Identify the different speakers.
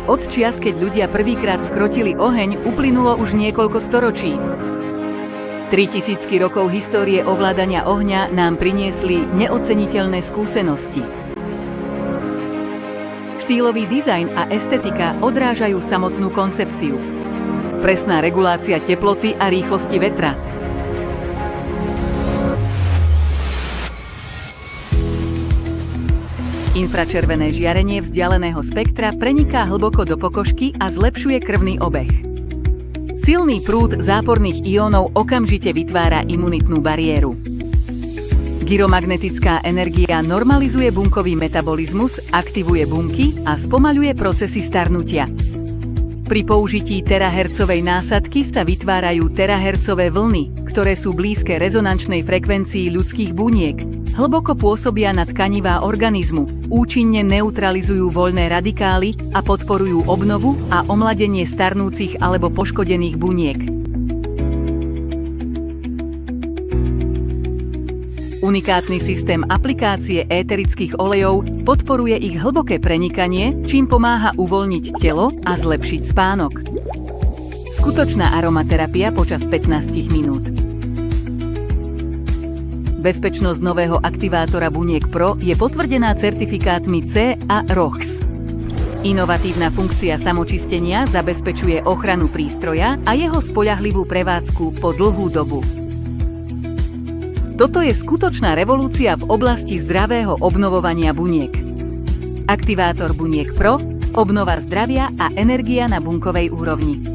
Speaker 1: Od čias, keď ľudia prvýkrát skrotili oheň, uplynulo už niekoľko storočí. 3000 rokov histórie ovládania ohňa nám priniesli neoceniteľné skúsenosti. Štýlový dizajn a estetika odrážajú samotnú koncepciu. Presná regulácia teploty a rýchlosti vetra. Infračervené žiarenie vzdialeného spektra preniká hlboko do pokožky a zlepšuje krvný obeh. Silný prúd záporných iónov okamžite vytvára imunitnú bariéru. Gyromagnetická energia normalizuje bunkový metabolizmus, aktivuje bunky a spomaľuje procesy starnutia. Pri použití terahertzovej násadky sa vytvárajú terahertzové vlny, ktoré sú blízke rezonančnej frekvencii ľudských buniek. Hlboko pôsobia na tkanivá organizmu, účinne neutralizujú voľné radikály a podporujú obnovu a omladenie starnúcich alebo poškodených buniek. Unikátny systém aplikácie éterických olejov podporuje ich hlboké prenikanie, čím pomáha uvoľniť telo a zlepšiť spánok. Skutočná aromaterapia počas 15 minút. Bezpečnosť nového aktivátora buniek Pro je potvrdená certifikátmi C a ROHS. Inovatívna funkcia samočistenia zabezpečuje ochranu prístroja a jeho spoľahlivú prevádzku po dlhú dobu. Toto je skutočná revolúcia v oblasti zdravého obnovovania buniek. Aktivátor buniek Pro, obnova zdravia a energia na bunkovej úrovni.